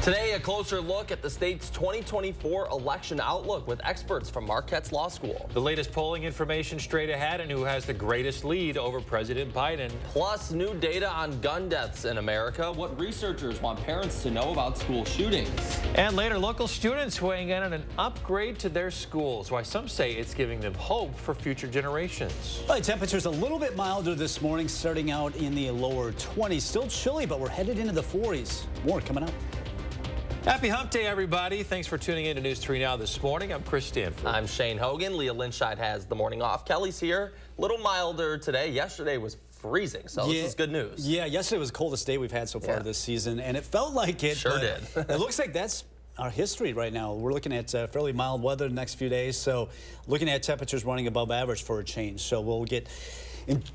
Today, a closer look at the state's 2024 election outlook with experts from Marquette's Law School. The latest polling information straight ahead and who has the greatest lead over President Biden. Plus, new data on gun deaths in America, what researchers want parents to know about school shootings. And later, local students weighing in on an upgrade to their schools, why some say it's giving them hope for future generations. Well, temperatures a little bit milder this morning, starting out in the lower 20s. Still chilly, but we're headed into the 40s. More coming up. Happy Hump Day, everybody. Thanks for tuning in to News 3 Now this morning. I'm Chris Stanford. I'm Shane Hogan. Leah Linscheid has the morning off. Kelly's here. A little milder today. Yesterday was freezing, so this is good news. Yeah, yesterday was the coldest day we've had so far this season, and it felt like it. Sure did. It looks like that's our history right now. We're looking at fairly mild weather the next few days, so looking at temperatures running above average for a change. So we'll get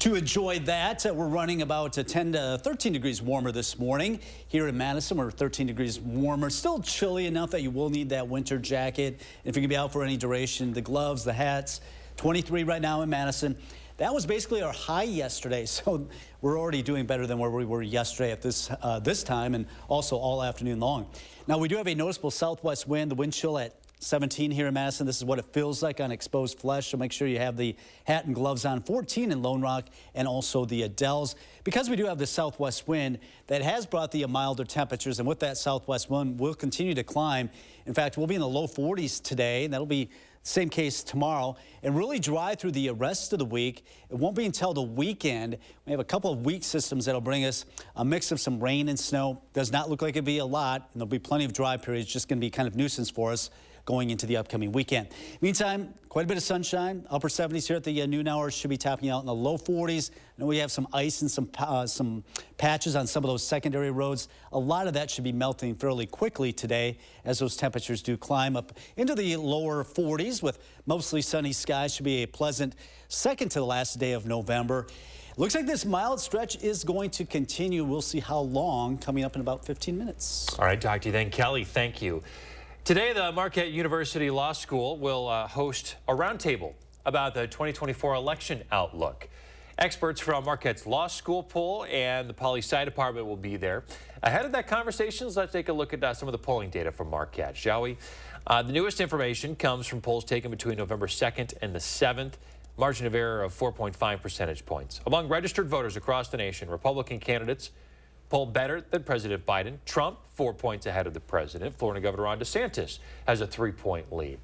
to enjoy that. We're running about 10 to 13 degrees warmer this morning. Here in Madison, we're 13 degrees warmer. Still chilly enough that you will need that winter jacket. If you're going to be out for any duration, the gloves, the hats. 23 right now in Madison. That was basically our high yesterday, so we're already doing better than where we were yesterday at this time, and also all afternoon long. Now, we do have a noticeable southwest wind. The wind chill at 17 here in Madison. This is what it feels like on exposed flesh, so make sure you have the hat and gloves on. 14 in Lone Rock and also the Dells. Because we do have the southwest wind, that has brought the milder temperatures, and with that southwest wind, we'll continue to climb. In fact, we'll be in the low 40s today, and that'll be same case tomorrow, and really dry through the rest of the week. It won't be until the weekend. We have a couple of weak systems that'll bring us a mix of some rain and snow. Does not look like it'll be a lot, and there'll be plenty of dry periods, just going to be kind of nuisance for us going into the upcoming weekend. Meantime, quite a bit of sunshine. Upper 70s here at the noon hour. Should be topping out in the low 40s. I know we have some ice and some patches on some of those secondary roads. A lot of that should be melting fairly quickly today as those temperatures do climb up into the lower 40s with mostly sunny skies. Should be a pleasant second to the last day of November. Looks like this mild stretch is going to continue. We'll see how long, coming up in about 15 minutes. All right, talk to you then. Kelly, thank you. Today, the Marquette University Law School will host a roundtable about the 2024 election outlook. Experts from Marquette's Law School poll and the Poli-Sci Department will be there. Ahead of that conversation, let's take a look at some of the polling data from Marquette, shall we? The newest information comes from polls taken between November 2nd and the 7th. Margin of error of 4.5 percentage points. Among registered voters across the nation, Republican candidates polled better than President Biden. Trump, 4 points ahead of the president. Florida Governor Ron DeSantis has a 3-point lead.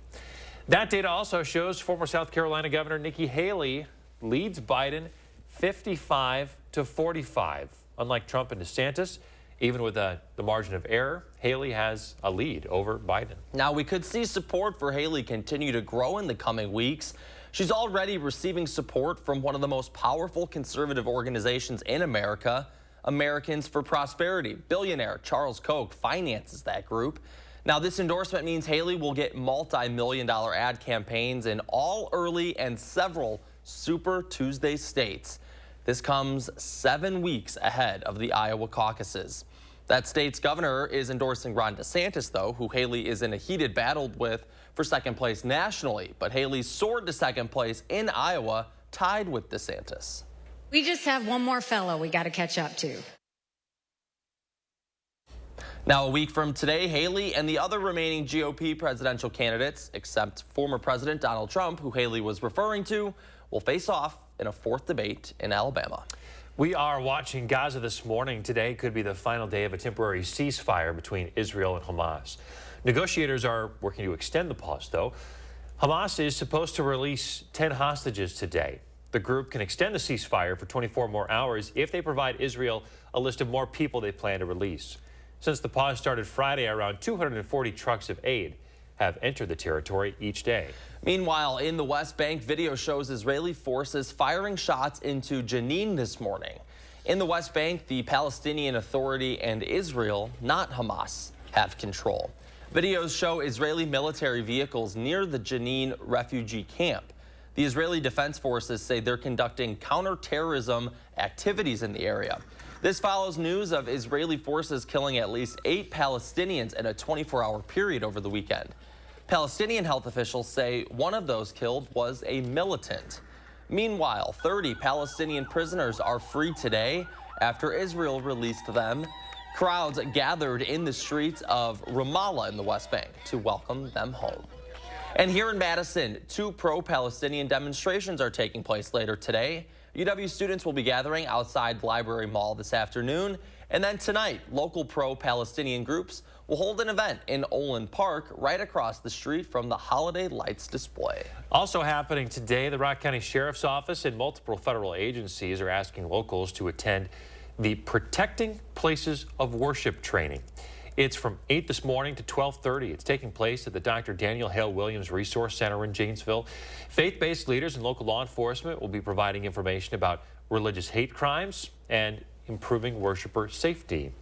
That data also shows former South Carolina Governor Nikki Haley leads Biden 55 to 45. Unlike Trump and DeSantis, even with the margin of error, Haley has a lead over Biden. Now, we could see support for Haley continue to grow in the coming weeks. She's already receiving support from one of the most powerful conservative organizations in America, Americans for Prosperity. Billionaire Charles Koch finances that group. Now, this endorsement means Haley will get multi-million-dollar ad campaigns in all early and several Super Tuesday states. This comes 7 weeks ahead of the Iowa caucuses. That state's governor is endorsing Ron DeSantis, though, who Haley is in a heated battle with for second place nationally. But Haley soared to second place in Iowa, tied with DeSantis. We just have one more fellow we got to catch up to. Now, a week from today, Haley and the other remaining GOP presidential candidates, except former President Donald Trump, who Haley was referring to, will face off in a 4th debate in Alabama. We are watching Gaza this morning. Today could be the final day of a temporary ceasefire between Israel and Hamas. Negotiators are working to extend the pause, though. Hamas is supposed to release 10 hostages today. The group can extend the ceasefire for 24 more hours if they provide Israel a list of more people they plan to release. Since the pause started Friday, around 240 trucks of aid have entered the territory each day. Meanwhile, in the West Bank, video shows Israeli forces firing shots into Jenin this morning. In the West Bank, the Palestinian Authority and Israel, not Hamas, have control. Videos show Israeli military vehicles near the Jenin refugee camp. The Israeli Defense Forces say they're conducting counterterrorism activities in the area. This follows news of Israeli forces killing at least 8 Palestinians in a 24-hour period over the weekend. Palestinian health officials say one of those killed was a militant. Meanwhile, 30 Palestinian prisoners are free today after Israel released them. Crowds gathered in the streets of Ramallah in the West Bank to welcome them home. And here in Madison, 2 pro-Palestinian demonstrations are taking place later today. UW students will be gathering outside Library Mall this afternoon. And then tonight, local pro-Palestinian groups will hold an event in Olin Park right across the street from the holiday lights display. Also happening today, the Rock County Sheriff's Office and multiple federal agencies are asking locals to attend the Protecting Places of Worship training. It's from 8 this morning to 12:30. It's taking place at the Dr. Daniel Hale Williams Resource Center in Janesville. Faith-based leaders and local law enforcement will be providing information about religious hate crimes and improving worshiper safety.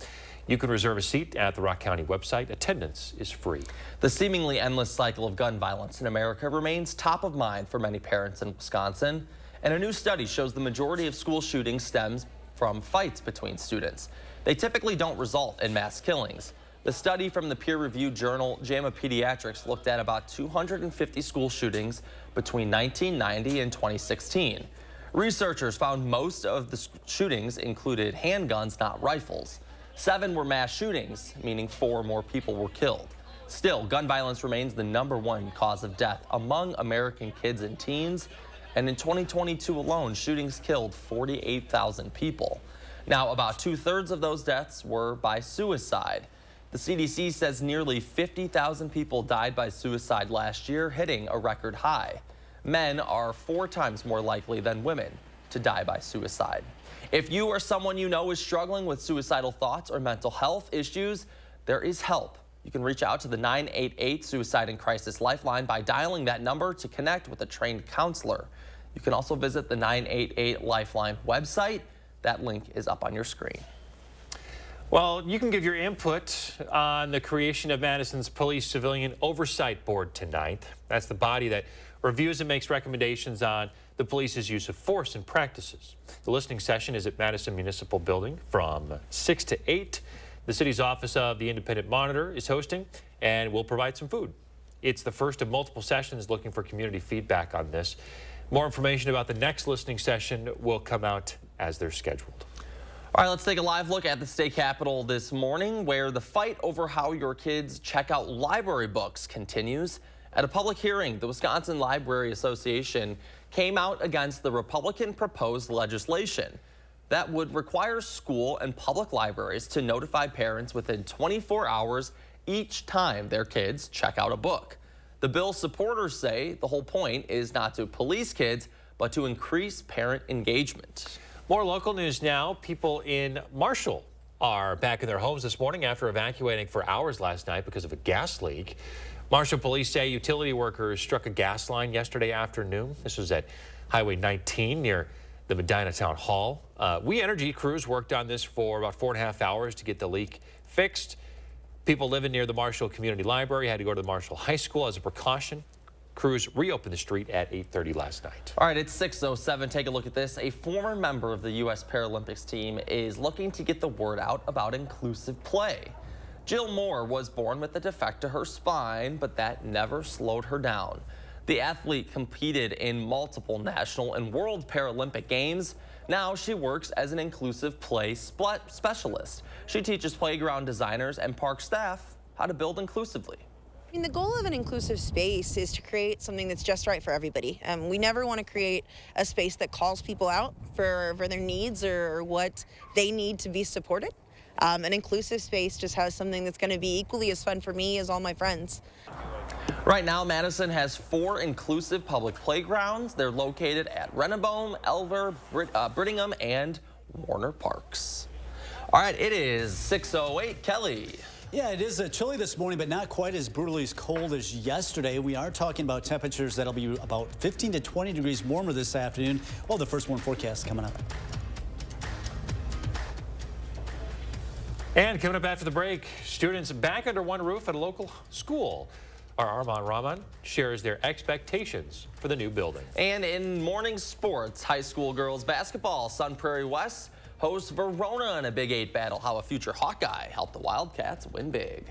You can reserve a seat at the Rock County website. Attendance is free. The seemingly endless cycle of gun violence in America remains top of mind for many parents in Wisconsin. And a new study shows the majority of school shootings stems from fights between students. They typically don't result in mass killings. The study from the peer-reviewed journal JAMA Pediatrics looked at about 250 school shootings between 1990 and 2016. Researchers found most of the shootings included handguns, not rifles. 7 were mass shootings, meaning 4 more people were killed. Still, gun violence remains the #1 cause of death among American kids and teens. And in 2022 alone, shootings killed 48,000 people. Now, about 2/3 of those deaths were by suicide. The CDC says nearly 50,000 people died by suicide last year, hitting a record high. Men are 4 times more likely than women to die by suicide. If you or someone you know is struggling with suicidal thoughts or mental health issues, there is help. You can reach out to the 988 Suicide and Crisis Lifeline by dialing that number to connect with a trained counselor. You can also visit the 988 Lifeline website. That link is up on your screen. Well, you can give your input on the creation of Madison's Police Civilian Oversight Board tonight. That's the body that reviews and makes recommendations on the police's use of force and practices. The listening session is at Madison Municipal Building from 6 to 8. The city's Office of the Independent Monitor is hosting and will provide some food. It's the first of multiple sessions looking for community feedback on this. More information about the next listening session will come out as they're scheduled. All right, let's take a live look at the state capitol this morning, where the fight over how your kids check out library books continues. At a public hearing, the Wisconsin Library Association came out against the Republican proposed legislation that would require school and public libraries to notify parents within 24 hours each time their kids check out a book. The bill's supporters say the whole point is not to police kids, but to increase parent engagement. More local news now. People in Marshall are back in their homes this morning after evacuating for hours last night because of a gas leak. Marshall police say utility workers struck a gas line yesterday afternoon. This was at Highway 19 near the Medina Town Hall. We Energy crews worked on this for about 4.5 hours to get the leak fixed. People living near the Marshall Community Library had to go to the Marshall High School as a precaution. Crews reopened the street at 8:30 last night. All right, it's 6:07. Take a look at this. A former member of the U.S. Paralympics team is looking to get the word out about inclusive play. Jill Moore was born with a defect to her spine, but that never slowed her down. The athlete competed in multiple national and world Paralympic games. Now she works as an inclusive play specialist. She teaches playground designers and park staff how to build inclusively. I mean, the goal of an inclusive space is to create something that's just right for everybody. We never want to create a space that calls people out for their needs or what they need to be supported. An inclusive space just has something that's going to be equally as fun for me as all my friends. Right now, Madison has 4 inclusive public playgrounds. They're located at Rennebohm, Elver, Brittingham, and Warner Parks. All right, it is 6:08. Kelly. Yeah, it is chilly this morning, but not quite as brutally as cold as yesterday. We are talking about temperatures that'll be about 15 to 20 degrees warmer this afternoon. Well, the first warm forecast coming up. And coming up after the break, students back under one roof at a local school. Our Armand Rahman shares their expectations for the new building. And in morning sports, high school girls basketball, Sun Prairie West hosts Verona in a Big 8 battle. How a future Hawkeye helped the Wildcats win big.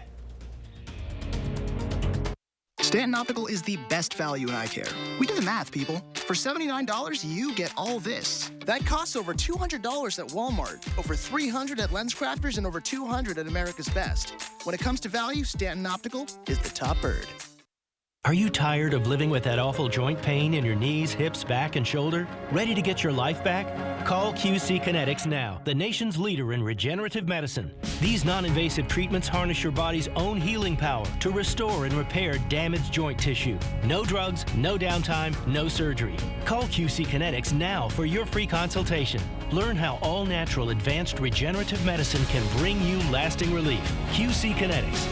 Stanton Optical is the best value in eye care. We do the math, people. For $79, you get all this. That costs over $200 at Walmart, over $300 at LensCrafters, and over $200 at America's Best. When it comes to value, Stanton Optical is the top bird. Are you tired of living with that awful joint pain in your knees, hips, back, and shoulder? Ready to get your life back? Call QC Kinetics now, the nation's leader in regenerative medicine. These non-invasive treatments harness your body's own healing power to restore and repair damaged joint tissue. No drugs, no downtime, no surgery. Call QC Kinetics now for your free consultation. Learn how all-natural advanced regenerative medicine can bring you lasting relief. QC Kinetics.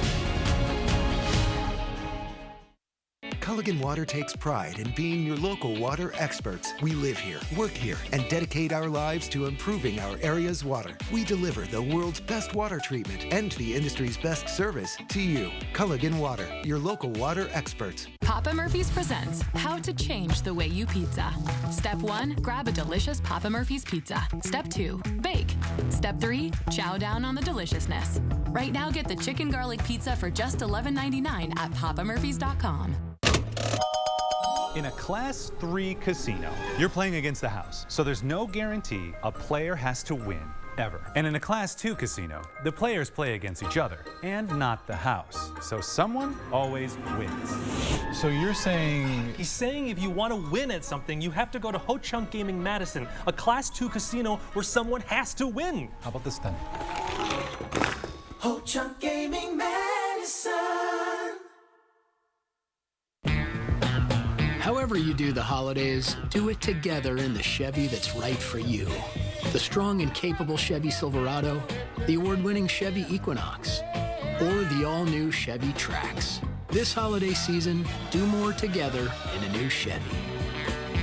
Culligan Water takes pride in being your local water experts. We live here, work here, and dedicate our lives to improving our area's water. We deliver the world's best water treatment and the industry's best service to you. Culligan Water, your local water experts. Papa Murphy's presents How to Change the Way You Pizza. Step 1, grab a delicious Papa Murphy's pizza. Step 2, bake. Step 3, chow down on the deliciousness. Right now, get the chicken garlic pizza for just $11.99 at papamurphys.com. In a Class 3 casino, you're playing against the house, so there's no guarantee a player has to win, ever. And in a Class 2 casino, the players play against each other, and not the house. So someone always wins. So you're saying... He's saying if you want to win at something, you have to go to Ho Chunk Gaming Madison, a Class 2 casino where someone has to win. How about this then? Ho Chunk Gaming Madison. However you do the holidays, do it together in the Chevy that's right for you. The strong and capable Chevy Silverado, the award-winning Chevy Equinox, or the all-new Chevy Trax. This holiday season, do more together in a new Chevy.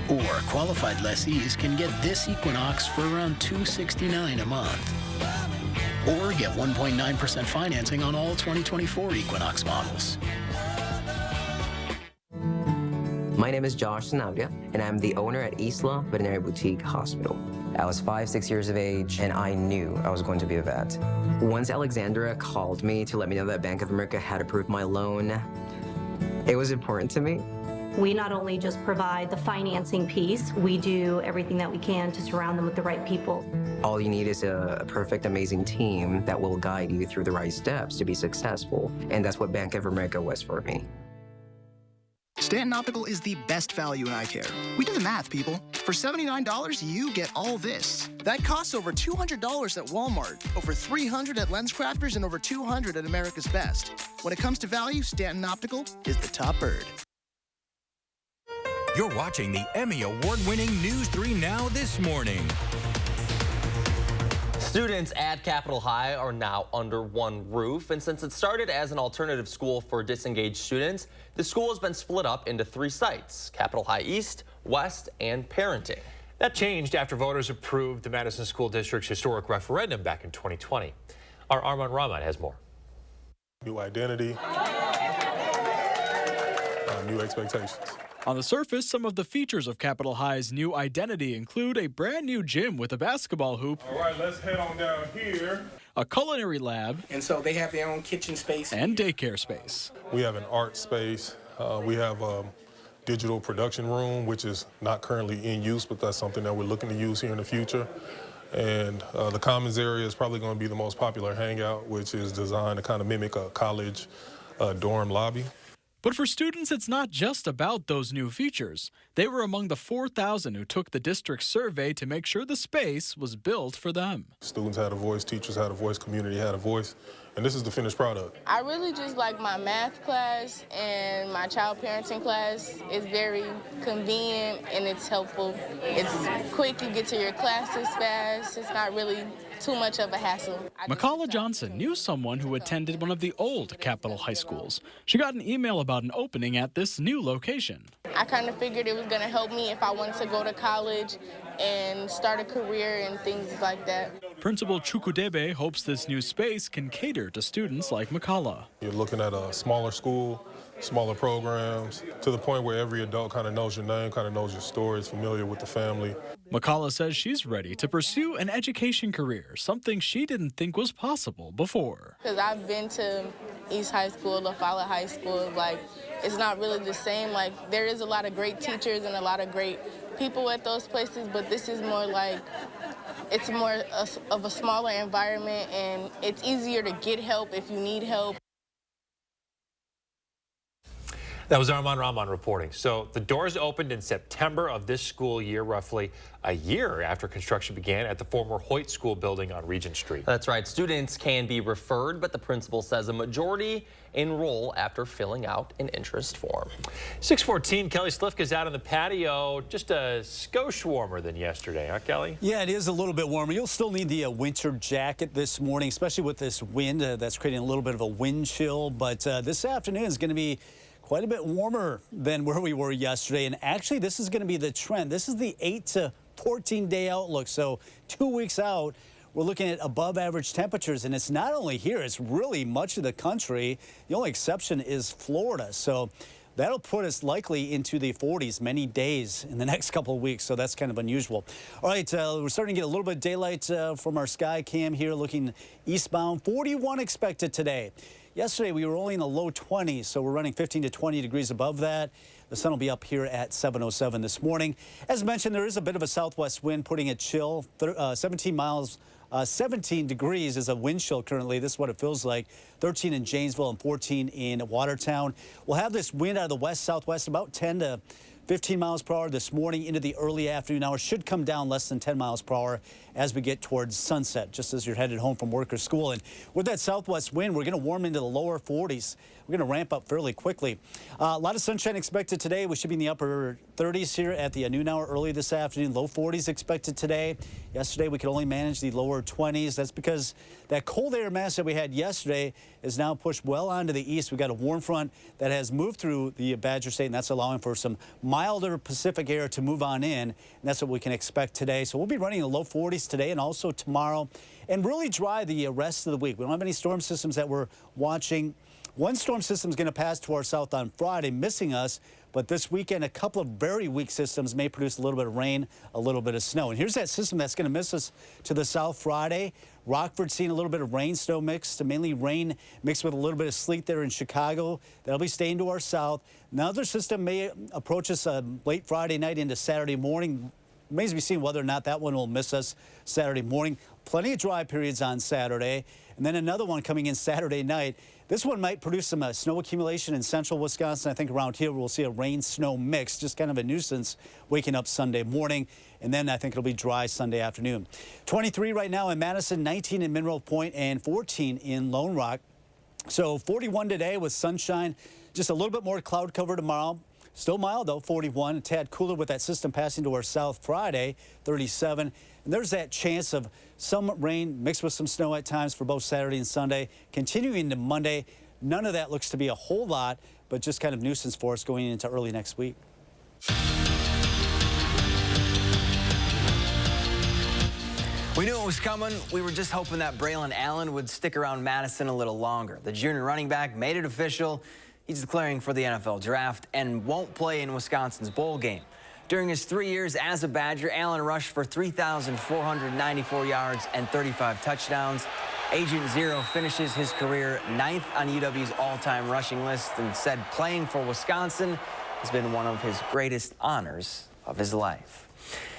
Or qualified lessees can get this Equinox for around $269 a month. Or get 1.9% financing on all 2024 Equinox models. My name is Josh Sanabria, and I'm the owner at Isla Veterinary Boutique Hospital. I was 5-6 years of age, and I knew I was going to be a vet. Once Alexandra called me to let me know that Bank of America had approved my loan, it was important to me. We not only just provide the financing piece, we do everything that we can to surround them with the right people. All you need is a perfect, amazing team that will guide you through the right steps to be successful, and that's what Bank of America was for me. Stanton Optical is the best value in eye care. We do the math, people. For $79, you get all this. That costs over $200 at Walmart, over $300 at LensCrafters, and over $200 at America's Best. When it comes to value, Stanton Optical is the top bird. You're watching the Emmy Award-winning News 3 Now this morning. Students at Capitol High are now under one roof, and since it started as an alternative school for disengaged students, the school has been split up into 3 sites: Capitol High East, West, and Parenting. That changed after voters approved the Madison School District's historic referendum back in 2020. Our Armand Rahman has more. New identity, new expectations. On the surface, some of the features of Capitol High's new identity include a brand new gym with a basketball hoop. All right, let's head on down here. A culinary lab. And so they have their own kitchen space. And daycare space. We have an art space. We have a digital production room, which is not currently in use, but that's something that we're looking to use here in the future. And the commons area is probably going to be the most popular hangout, which is designed to kind of mimic a college dorm lobby. But for students, it's not just about those new features. They were among the 4,000 who took the district's survey to make sure the space was built for them. Students had a voice, teachers had a voice, community had a voice, and this is the finished product. I really just like my math class and my child parenting class. It's very convenient and it's helpful. It's quick, you get to your classes fast. It's not really too much of a hassle. McCalla Johnson knew someone who attended one of the old Capitol High schools. She got an email about an opening at this new location. I kind of figured it was going to help me if I wanted to go to college and start a career and things like that. Principal Chukudebe hopes this new space can cater to students like Makala. You're looking at a smaller school, smaller programs, to the point where every adult kind of knows your name, kind of knows your story, is familiar with the family. Makala says she's ready to pursue an education career, something she didn't think was possible before. Because I've been to East High School, La Folla High School, like, it's not really the same. Like, there is a lot of great teachers and a lot of great people at those places, but this is more like, it's more of a smaller environment, and it's easier to get help if you need help. That was Armand Rahman reporting. So the doors opened in September of this school year, roughly a year after construction began at the former Hoyt School building on Regent Street. That's right. Students can be referred, but the principal says a majority enroll after filling out an interest form. 6:14, Kelly Slifka's out on the patio. Just a skosh warmer than yesterday, huh, Kelly? Yeah, it is a little bit warmer. You'll still need the winter jacket this morning, especially with this wind that's creating a little bit of a wind chill. But this afternoon is going to be quite a bit warmer than where we were yesterday. And actually, this is going to be the trend. This is the 8 to 14 day outlook. So 2 weeks out, we're looking at above average temperatures. And it's not only here, it's really much of the country. The only exception is Florida. So that'll put us likely into the 40s many days in the next couple of weeks. So that's kind of unusual. All right, we're starting to get a little bit of daylight from our sky cam here looking eastbound. 41 expected today. Yesterday, we were only in the low 20s, so we're running 15 to 20 degrees above that. The sun will be up here at 7:07 this morning. As mentioned, there is a bit of a southwest wind putting a chill. 17 degrees is a wind chill currently. This is what it feels like. 13 in Janesville and 14 in Watertown. We'll have this wind out of the west-southwest about 10 to 15 miles per hour this morning into the early afternoon hours. Should come down less than 10 miles per hour as we get towards sunset, just as you're headed home from work or school. And with that southwest wind, we're going to warm into the lower 40s. We're going to ramp up fairly quickly. A lot of sunshine expected today. We should be in the upper 30s here at the noon hour early this afternoon. Low 40s expected today. Yesterday, we could only manage the lower 20s. That's because that cold air mass that we had yesterday is now pushed well onto the east. We've got a warm front that has moved through the Badger State, and that's allowing for some milder Pacific air to move on in. And that's what we can expect today. So we'll be running in the low 40s today and also tomorrow, and really dry the rest of the week. We don't have any storm systems that we're watching. One storm system is going to pass to our south on Friday, missing us. But this weekend, a couple of very weak systems may produce a little bit of rain, a little bit of snow. And here's that system that's going to miss us to the south Friday. Rockford seeing a little bit of rain, snow mixed, mainly rain mixed with a little bit of sleet there in Chicago. That'll be staying to our south. Another system may approach us late Friday night into Saturday morning. Remains to be seen whether or not that one will miss us Saturday morning. Plenty of dry periods on Saturday. And then another one coming in Saturday night. This one might produce some snow accumulation in central Wisconsin. I think around here we'll see a rain-snow mix, just kind of a nuisance waking up Sunday morning. And then I think it'll be dry Sunday afternoon. 23 right now in Madison, 19 in Mineral Point, and 14 in Lone Rock. So 41 today with sunshine. Just a little bit more cloud cover tomorrow. Still mild, though, 41. A tad cooler with that system passing to our south Friday, 37. And there's that chance of some rain mixed with some snow at times for both Saturday and Sunday. Continuing to Monday, none of that looks to be a whole lot, but just kind of nuisance for us going into early next week. We knew it was coming. We were just hoping that Braylon Allen would stick around Madison a little longer. The junior running back made it official. He's declaring for the NFL draft and won't play in Wisconsin's bowl game. During his 3 years as a Badger, Allen rushed for 3,494 yards and 35 touchdowns. Agent Zero finishes his career 9th on UW's all-time rushing list and said playing for Wisconsin has been one of his greatest honors of his life.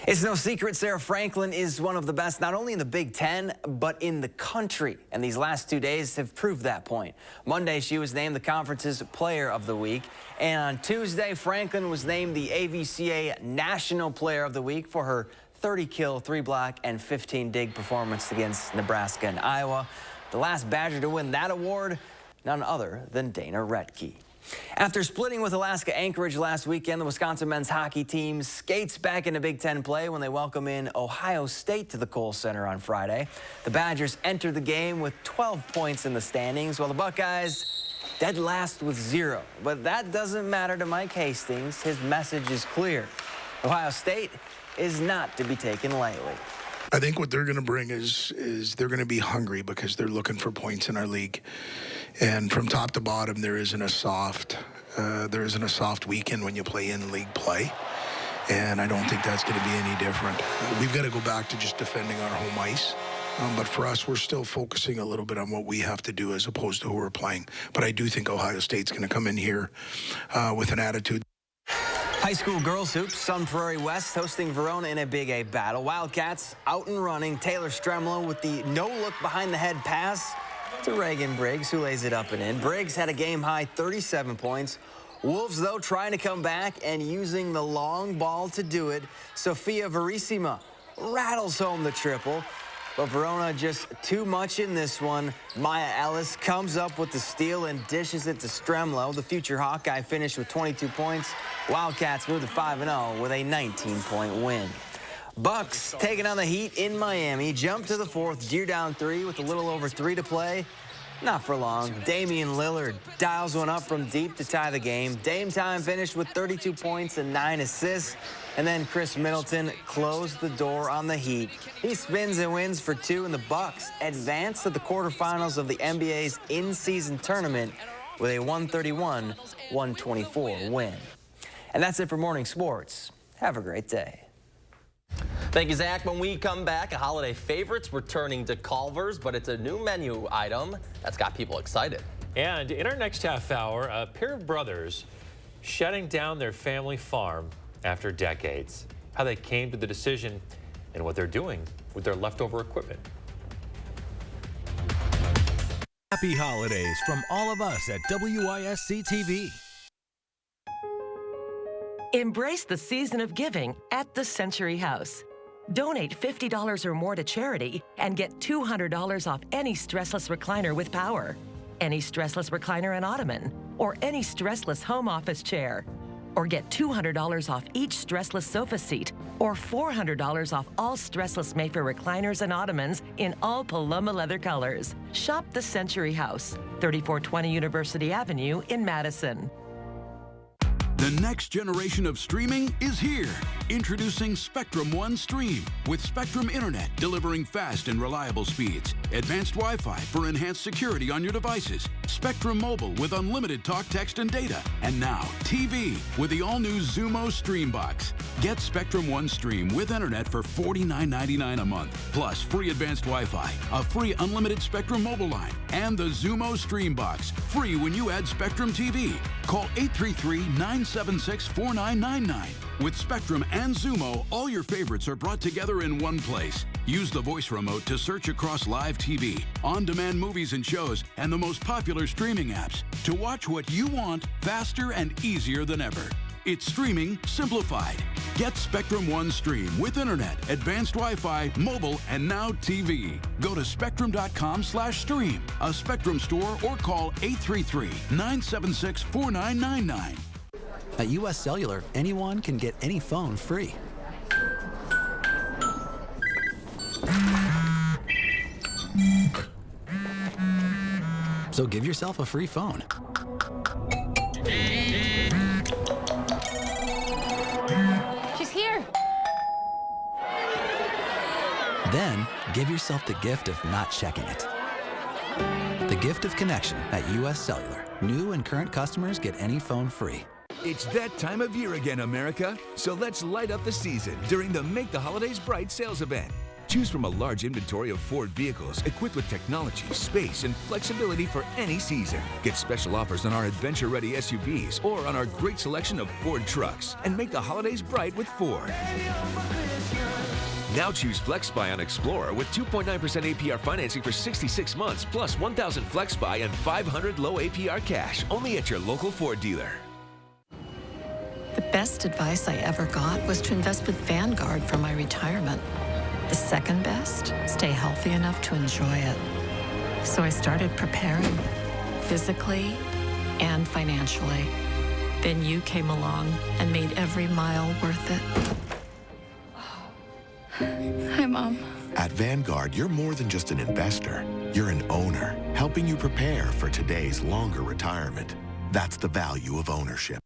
It's no secret Sarah Franklin is one of the best, not only in the Big Ten, but in the country. And these last 2 days have proved that point. Monday, she was named the conference's Player of the Week. And on Tuesday, Franklin was named the AVCA National Player of the Week for her 30-kill, 3-block, and 15-dig performance against Nebraska and Iowa. The last Badger to win that award, none other than Dana Retke. After splitting with Alaska Anchorage last weekend, the Wisconsin men's hockey team skates back into Big Ten play when they welcome in Ohio State to the Kohl Center on Friday. The Badgers entered the game with 12 points in the standings, while the Buckeyes dead last with 0. But that doesn't matter to Mike Hastings. His message is clear. Ohio State is not to be taken lightly. I think what they're going to bring is they're going to be hungry because they're looking for points in our league. And from top to bottom, there isn't a soft weekend when you play in league play. And I don't think that's going to be any different. We've got to go back to just defending our home ice. But for us, we're still focusing a little bit on what we have to do as opposed to who we're playing. But I do think Ohio State's going to come in here with an attitude. High school girls hoops, Sun Prairie West hosting Verona in a Big A battle. Wildcats out and running. Taylor Stremlow with the no-look behind-the-head pass to Reagan Briggs, who lays it up and in. Briggs had a game-high 37 points. Wolves, though, trying to come back and using the long ball to do it. Sofia Verissima rattles home the triple. But Verona just too much in this one. Maya Ellis comes up with the steal and dishes it to Stremlow. The future Hawkeye finished with 22 points. Wildcats moved to 5-0 with a 19-point win. Bucks taking on the Heat in Miami. Jump to the fourth. Deer down 3 with a little over 3 to play. Not for long. Damian Lillard dials one up from deep to tie the game. Dame Time finished with 32 points and 9 assists. And then Chris Middleton closed the door on the Heat. He spins and wins for 2, and the Bucks advance to the quarterfinals of the NBA's in-season tournament with a 131-124 win. And that's it for Morning Sports. Have a great day. Thank you, Zach. When we come back, a holiday favorite's returning to Culver's, but it's a new menu item that's got people excited. And in our next half hour, a pair of brothers shutting down their family farm after decades, how they came to the decision, and what they're doing with their leftover equipment. Happy holidays from all of us at WISC-TV. Embrace the season of giving at the Century House. Donate $50 or more to charity and get $200 off any stressless recliner with power, any stressless recliner and ottoman, or any stressless home office chair. Or get $200 off each stressless sofa seat, or $400 off all stressless Mayfair recliners and ottomans in all Paloma leather colors. Shop the Century House, 3420 University Avenue in Madison. The next generation of streaming is here. Introducing Spectrum One Stream with Spectrum Internet, delivering fast and reliable speeds. Advanced Wi-Fi for enhanced security on your devices. Spectrum Mobile with unlimited talk, text, and data. And now, TV with the all-new Xumo Stream Box. Get Spectrum One Stream with Internet for $49.99 a month. Plus free advanced Wi-Fi, a free unlimited Spectrum Mobile line, and the Xumo Stream Box. Free when you add Spectrum TV. Call 833-976-4999. With Spectrum and Xumo, all your favorites are brought together in one place. Use the voice remote to search across live TV, on-demand movies and shows, and the most popular streaming apps to watch what you want faster and easier than ever. It's streaming simplified. Get Spectrum One Stream with Internet, advanced Wi-Fi, mobile, and now TV. Go to spectrum.com/stream, a Spectrum store, or call 833-976-4999. At U.S. Cellular, anyone can get any phone free. So give yourself a free phone. She's here. Then give yourself the gift of not checking it. The gift of connection at U.S. Cellular. New and current customers get any phone free. It's that time of year again, America. So let's light up the season during the Make the Holidays Bright sales event. Choose from a large inventory of Ford vehicles equipped with technology, space, and flexibility for any season. Get special offers on our adventure-ready SUVs or on our great selection of Ford trucks. And make the holidays bright with Ford. Now choose FlexBuy on Explorer with 2.9% APR financing for 66 months, plus 1,000 FlexBuy and 500 low APR cash, only at your local Ford dealer. The best advice I ever got was to invest with Vanguard for my retirement. The second best, stay healthy enough to enjoy it. So I started preparing, physically and financially. Then you came along and made every mile worth it. Hi, Mom. At Vanguard, you're more than just an investor. You're an owner, helping you prepare for today's longer retirement. That's the value of ownership.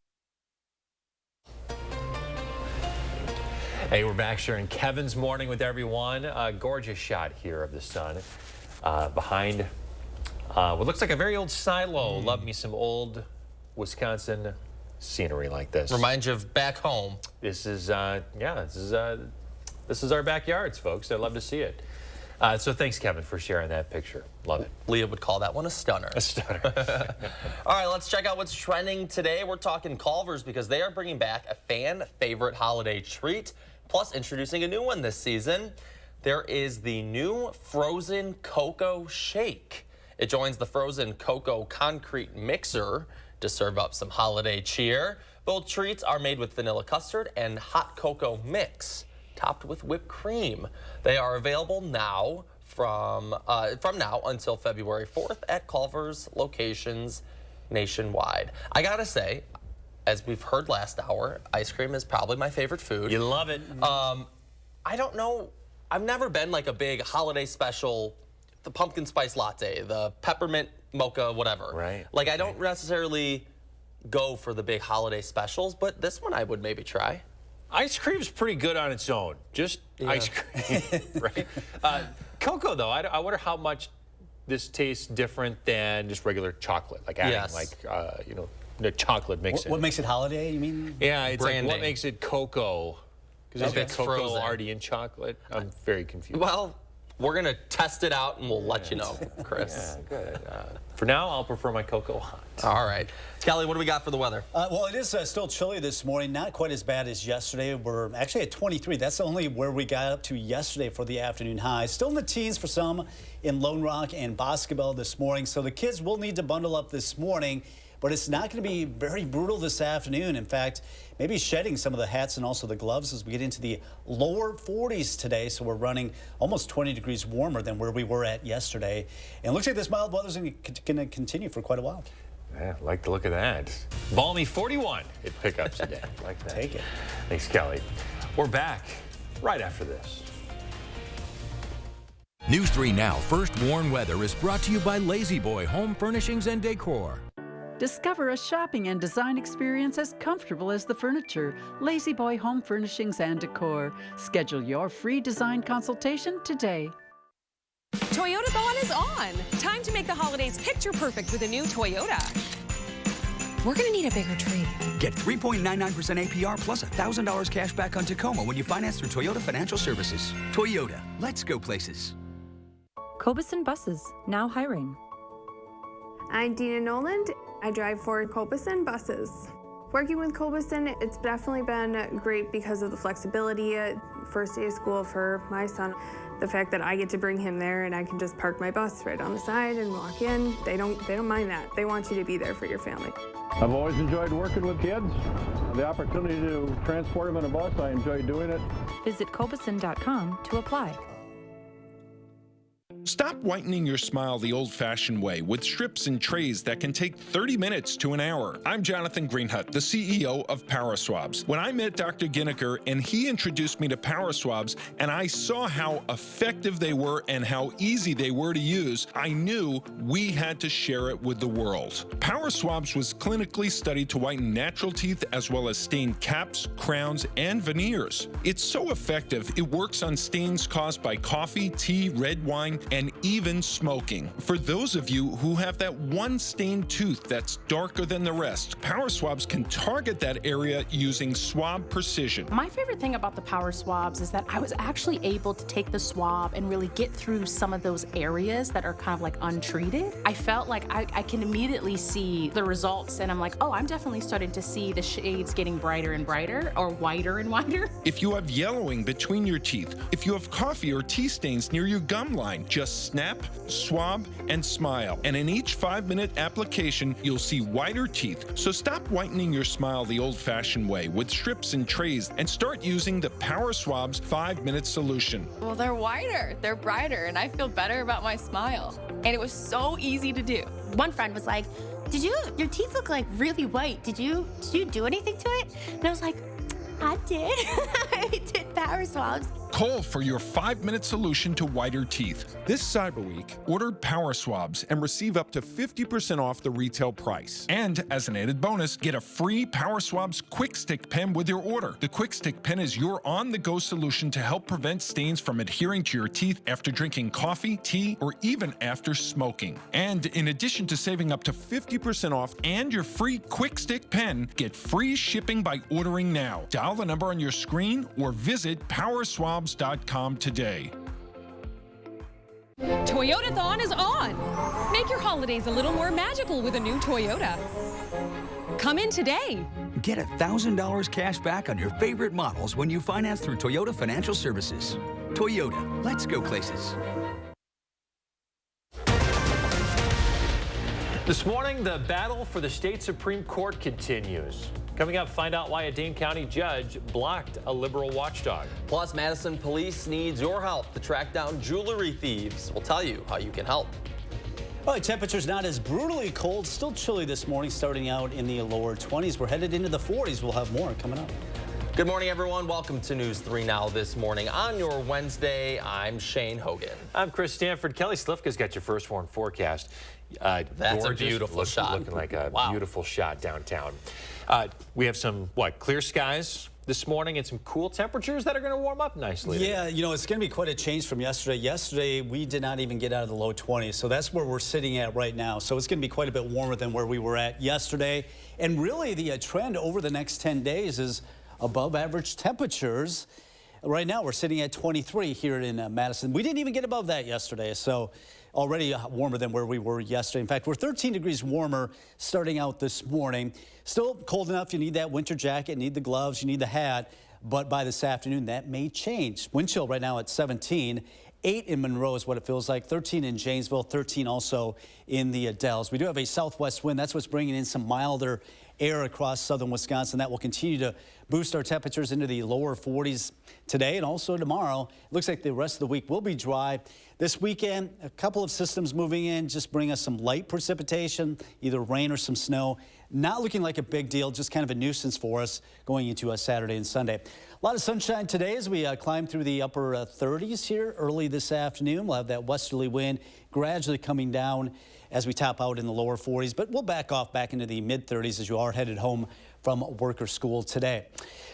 Hey, we're back sharing Kevin's morning with everyone. A gorgeous shot here of the sun behind what looks like a very old silo. Love me some old Wisconsin scenery like this. Reminds you of back home. This is, this is our backyards, folks. I'd love to see it. So thanks, Kevin, for sharing that picture. Love it. Leah would call that one a stunner. A stunner. All right, let's check out what's trending today. We're talking Culver's because they are bringing back a fan favorite holiday treat, plus introducing a new one this season. There is the new frozen cocoa shake. It joins the frozen cocoa concrete mixer to serve up some holiday cheer. Both treats are made with vanilla custard and hot cocoa mix, topped with whipped cream. They are available now from now until February 4th at Culver's locations nationwide. I gotta say, as we've heard last hour, ice cream is probably my favorite food. You love it. I don't know. I've never been like a big holiday special, the pumpkin spice latte, the peppermint mocha, whatever. Right. Like I don't necessarily go for the big holiday specials, but this one I would maybe try. Ice cream's pretty good on its own. Just ice cream, right? Cocoa, though, I wonder how much this tastes different than just regular chocolate, like adding, you know, the chocolate mix. What makes it holiday, you mean? Yeah, it's branding. like what makes it cocoa? Because Okay. is It's cocoa frozen. already in chocolate? I'm very confused. Well, we're going to test it out and we'll let you know, Chris. Yeah, good. For now, I'll prefer my cocoa hot. All right. Kelly, what do we got for the weather? Well, it is still chilly this morning, not quite as bad as yesterday. We're actually at 23. That's only where we got up to yesterday for the afternoon high. Still in the teens for some in Lone Rock and Boscobel this morning. So the kids will need to bundle up this morning, but it's not going to be very brutal this afternoon. In fact, maybe shedding some of the hats and also the gloves as we get into the lower 40s today. So we're running almost 20 degrees warmer than where we were at yesterday. And it looks like this mild weather's going to continue for quite a while. Yeah, like the look of that. Balmy 41 at pickups today. Like that. Take it. Thanks, Kelly. We're back right after this. News 3 Now First Warn Weather is brought to you by Lazy Boy Home Furnishings and Decor. Discover a shopping and design experience as comfortable as the furniture. Lazy Boy Home Furnishings and Decor. Schedule your free design consultation today. Toyota Thon is on. Time to make the holidays picture perfect with a new Toyota. We're going to need a bigger tree. Get 3.99% APR plus $1,000 cash back on Tacoma when you finance through Toyota Financial Services. Toyota, let's go places. Cobeson Buses, now hiring. I'm Dina Noland. I drive for Cobeson Buses. Working with Cobeson, it's definitely been great because of the flexibility. First day of school for my son, the fact that I get to bring him there and I can just park my bus right on the side and walk in. They don't mind that. They want you to be there for your family. I've always enjoyed working with kids. The opportunity to transport them in a bus, I enjoy doing it. Visit Cobeson.com to apply. Stop whitening your smile the old-fashioned way with strips and trays that can take 30 minutes to an hour. I'm Jonathan Greenhut, the CEO of Power Swabs. When I met Dr. Ginniker and he introduced me to Power Swabs and I saw how effective they were and how easy they were to use, I knew we had to share it with the world. Power Swabs was clinically studied to whiten natural teeth as well as stain caps, crowns, and veneers. It's so effective, it works on stains caused by coffee, tea, red wine, and even smoking. For those of you who have that one stained tooth that's darker than the rest, Power Swabs can target that area using swab precision. My favorite thing about the Power Swabs is that I was actually able to take the swab and really get through some of those areas that are kind of like untreated. I felt like I can immediately see the results and I'm like, oh, I'm definitely starting to see the shades getting brighter and brighter or whiter and whiter. If you have yellowing between your teeth, if you have coffee or tea stains near your gum line, just snap, swab, and smile. And in each 5-minute application, you'll see whiter teeth. So stop whitening your smile the old-fashioned way with strips and trays and start using the Power Swabs 5-minute solution. Well, they're whiter, they're brighter, and I feel better about my smile. And it was so easy to do. One friend was like, your teeth look like really white. Did you do anything to it? And I was like, I did. I did Power Swabs. Call for your 5-minute solution to whiter teeth. This Cyber Week, order Power Swabs and receive up to 50% off the retail price. And as an added bonus, get a free Power Swabs Quick Stick pen with your order. The Quick Stick pen is your on-the-go solution to help prevent stains from adhering to your teeth after drinking coffee, tea, or even after smoking. And in addition to saving up to 50% off and your free Quick Stick pen, get free shipping by ordering now. Dial the number on your screen or visit powerswabs.com today. Toyota-thon is on. Make your holidays a little more magical with a new Toyota. Come in today. Get $1,000 cash back on your favorite models when you finance through Toyota Financial Services. Toyota, let's go places. This morning, the battle for the state Supreme Court continues. Coming up, find out why a Dane County judge blocked a liberal watchdog. Plus, Madison police needs your help to track down jewelry thieves. We'll tell you how you can help. All right, temperatures not as brutally cold, still chilly this morning, starting out in the lower 20s. We're headed into the 40s. We'll have more coming up. Good morning, everyone. Welcome to News 3 Now this morning. On your Wednesday, I'm Shane Hogan. I'm Chris Stanford. Kelly Slifka's got your first warn forecast. That's gorgeous, a beautiful shot. Looking like a beautiful shot downtown. We have some, clear skies this morning and some cool temperatures that are going to warm up nicely. Yeah, you know, it's going to be quite a change from yesterday. Yesterday, we did not even get out of the low 20s, so that's where we're sitting at right now. So it's going to be quite a bit warmer than where we were at yesterday. And really, the trend over the next 10 days is above average temperatures. Right now, we're sitting at 23 here in Madison. We didn't even get above that yesterday, so already warmer than where we were yesterday. In fact, we're 13 degrees warmer starting out this morning. Still cold enough. You need that winter jacket, need the gloves, you need the hat. But by this afternoon, that may change. Wind chill right now at 17. 8 in Monroe is what it feels like. 13 in Janesville. 13 also in the Dells. We do have a southwest wind. That's what's bringing in some milder air across southern Wisconsin. That will continue to boost our temperatures into the lower 40s today and also tomorrow. It looks like the rest of the week will be dry. This weekend, a couple of systems moving in, just bring us some light precipitation, either rain or some snow. Not looking like a big deal, just kind of a nuisance for us going into a Saturday and Sunday. A lot of sunshine today as we climb through the upper 30s here early this afternoon. We'll have that westerly wind gradually coming down as we top out in the lower 40s, but we'll back off back into the mid-30s as you are headed home from work or school today.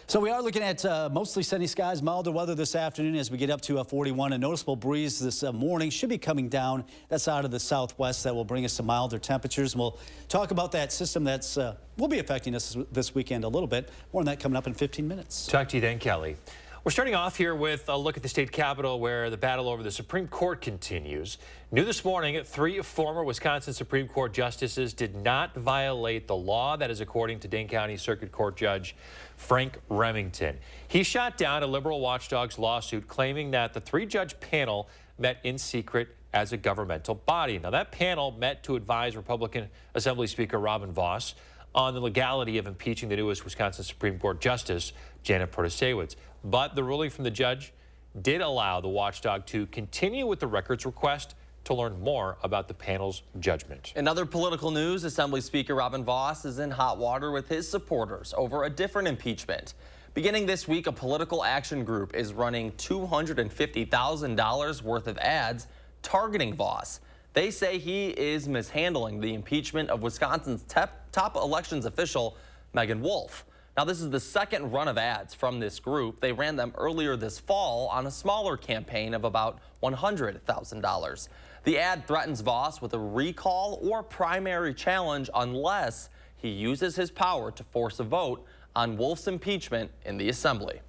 So we are looking at mostly sunny skies, milder weather this afternoon as we get up to 41. A noticeable breeze this morning should be coming down. That's out of the southwest. That will bring us some milder temperatures. And we'll talk about that system that's will be affecting us this weekend a little bit. More on that coming up in 15 minutes. Talk to you then, Kelly. We're starting off here with a look at the state capitol where the battle over the Supreme Court continues. New this morning, 3 former Wisconsin Supreme Court justices did not violate the law. That is according to Dane County Circuit Court Judge Frank Remington. He shot down a liberal watchdog's lawsuit claiming that the 3-judge panel met in secret as a governmental body. Now, that panel met to advise Republican Assembly Speaker Robin Vos on the legality of impeaching the newest Wisconsin Supreme Court Justice, Janet Protasiewicz. But the ruling from the judge did allow the watchdog to continue with the records request to learn more about the panel's judgment. In other political news, Assembly Speaker Robin Vos is in hot water with his supporters over a different impeachment. Beginning this week, a political action group is running $250,000 worth of ads targeting Vos. They say he is mishandling the impeachment of Wisconsin's top elections official, Megan Wolf. Now, this is the second run of ads from this group. They ran them earlier this fall on a smaller campaign of about $100,000. The ad threatens Vos with a recall or primary challenge unless he uses his power to force a vote on Wolf's impeachment in the Assembly.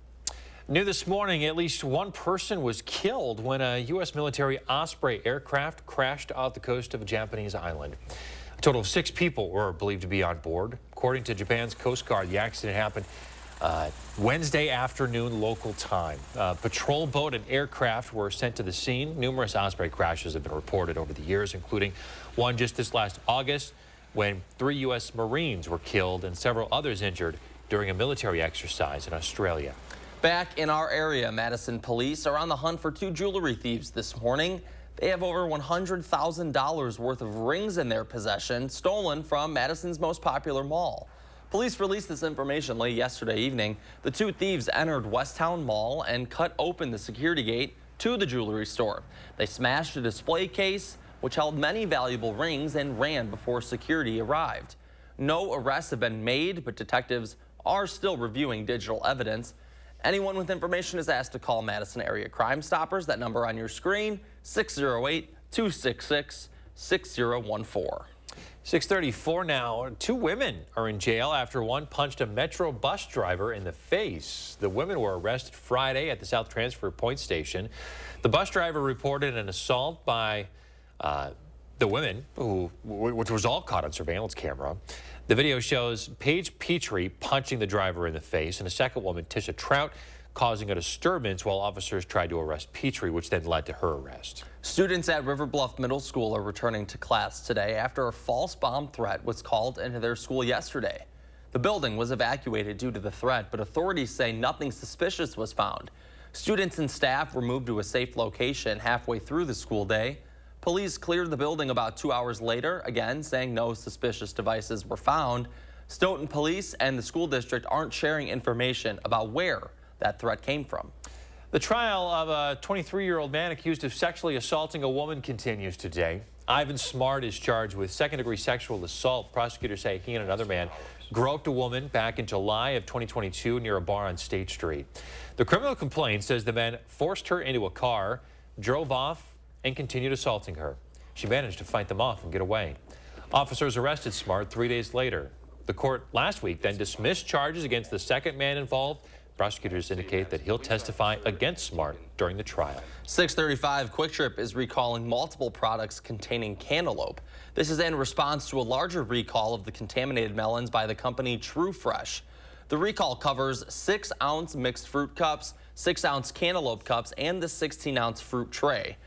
New this morning, at least one person was killed when a U.S. military Osprey aircraft crashed off the coast of a Japanese island. A total of 6 people were believed to be on board. According to Japan's Coast Guard, the accident happened Wednesday afternoon local time. Patrol boat and aircraft were sent to the scene. Numerous Osprey crashes have been reported over the years, including one just this last August when 3 U.S. Marines were killed and several others injured during a military exercise in Australia. Back in our area, Madison police are on the hunt for 2 jewelry thieves this morning. They have over $100,000 worth of rings in their possession, stolen from Madison's most popular mall. Police released this information late yesterday evening. The two thieves entered Westtown Mall and cut open the security gate to the jewelry store. They smashed a display case, which held many valuable rings, and ran before security arrived. No arrests have been made, but detectives are still reviewing digital evidence. Anyone with information is asked to call Madison Area Crime Stoppers. That number on your screen, 608-266-6014. 6:34 now. Two women are in jail after one punched a Metro bus driver in the face. The women were arrested Friday at the South Transfer Point Station. The bus driver reported an assault by the women, which was all caught on surveillance camera. The video shows Paige Petrie punching the driver in the face, and a second woman, Tisha Trout, causing a disturbance while officers tried to arrest Petrie, which then led to her arrest. Students at River Bluff Middle School are returning to class today after a false bomb threat was called into their school yesterday. The building was evacuated due to the threat, but authorities say nothing suspicious was found. Students and staff were moved to a safe location halfway through the school day. Police cleared the building about 2 hours later, again saying no suspicious devices were found. Stoughton Police and the school district aren't sharing information about where that threat came from. The trial of a 23-year-old man accused of sexually assaulting a woman continues today. Ivan Smart is charged with second-degree sexual assault. Prosecutors say he and another man groped a woman back in July of 2022 near a bar on State Street. The criminal complaint says the men forced her into a car, drove off, and continued assaulting her. She managed to fight them off and get away. Officers arrested Smart 3 days later. The court last week then dismissed charges against the second man involved. Prosecutors indicate that he'll testify against Smart during the trial. 6:35, Quick Trip is recalling multiple products containing cantaloupe. This is in response to a larger recall of the contaminated melons by the company True Fresh. The recall covers 6-ounce mixed fruit cups, 6-ounce cantaloupe cups, and the 16-ounce fruit tray,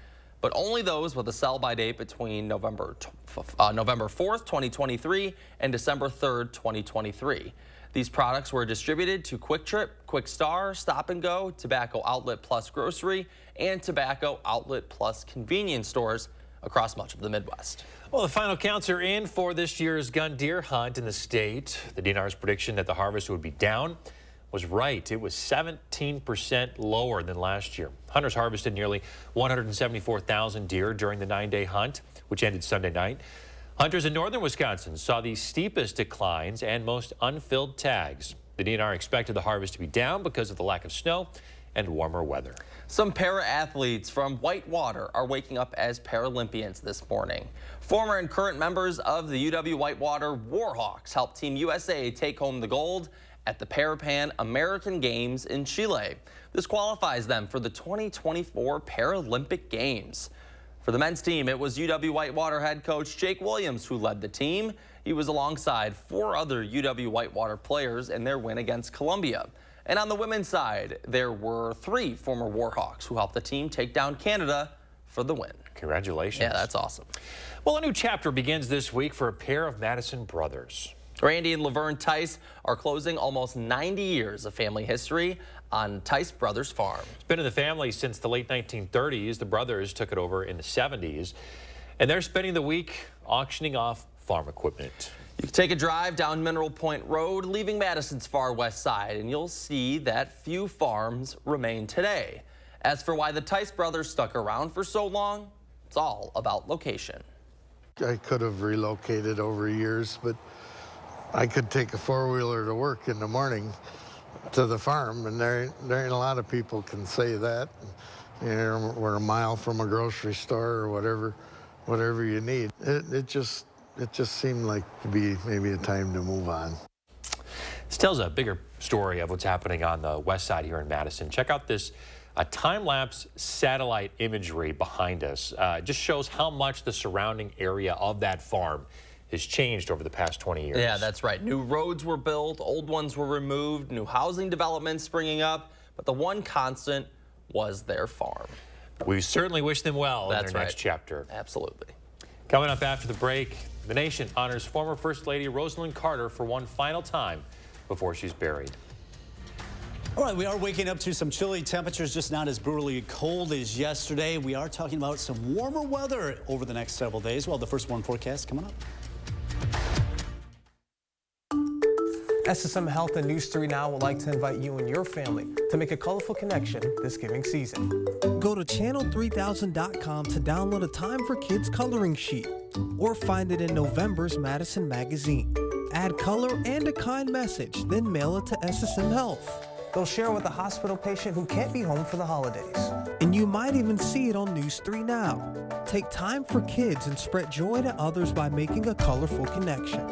but only those with a sell-by date between November 4th, 2023 and December 3rd, 2023. These products were distributed to Quick Trip, Quick Star, Stop and Go, Tobacco Outlet Plus Grocery, and Tobacco Outlet Plus convenience stores across much of the Midwest. Well, the final counts are in for this year's gun deer hunt in the state. The DNR's prediction that the harvest would be down was right. It was 17% lower than last year. Hunters harvested nearly 174,000 deer during the 9-day hunt, which ended Sunday night. Hunters in northern Wisconsin saw the steepest declines and most unfilled tags. The DNR expected the harvest to be down because of the lack of snow and warmer weather. Some para-athletes from Whitewater are waking up as Paralympians this morning. Former and current members of the UW Whitewater Warhawks helped Team USA take home the gold at the Parapan American Games in Chile. This qualifies them for the 2024 Paralympic Games. For the men's team, it was UW Whitewater head coach Jake Williams who led the team. He was alongside 4 other UW Whitewater players in their win against Columbia. And on the women's side, there were 3 former Warhawks who helped the team take down Canada for the win. Congratulations. Yeah, that's awesome. Well, a new chapter begins this week for a pair of Madison brothers. Randy and Laverne Tice are closing almost 90 years of family history on Tice Brothers Farm. It's been in the family since the late 1930s. The brothers took it over in the 70s, and they're spending the week auctioning off farm equipment. You can take a drive down Mineral Point Road, leaving Madison's far west side, and you'll see that few farms remain today. As for why the Tice brothers stuck around for so long, it's all about location. I could have relocated over years, but I could take a four-wheeler to work in the morning to the farm, and there ain't a lot of people can say that. You know, we're a mile from a grocery store or whatever you need. It just seemed like to be maybe a time to move on. This tells a bigger story of what's happening on the west side here in Madison. Check out this time-lapse satellite imagery behind us. Just shows how much the surrounding area of that farm has changed over the past 20 years. Yeah, that's right. New roads were built, old ones were removed, new housing developments springing up, but the one constant was their farm. We certainly wish them well in their next chapter. Absolutely. Coming up after the break, the nation honors former First Lady Rosalind Carter for one final time before she's buried. All right, we are waking up to some chilly temperatures, just not as brutally cold as yesterday. We are talking about some warmer weather over the next several days. Well, the first warm forecast coming up. SSM Health and News 3 Now would like to invite you and your family to make a colorful connection this giving season. Go to channel3000.com to download a Time for Kids coloring sheet or find it in November's Madison magazine. Add color and a kind message, then mail it to SSM Health. They'll share with a hospital patient who can't be home for the holidays. And you might even see it on News 3 Now. Take time for kids and spread joy to others by making a colorful connection.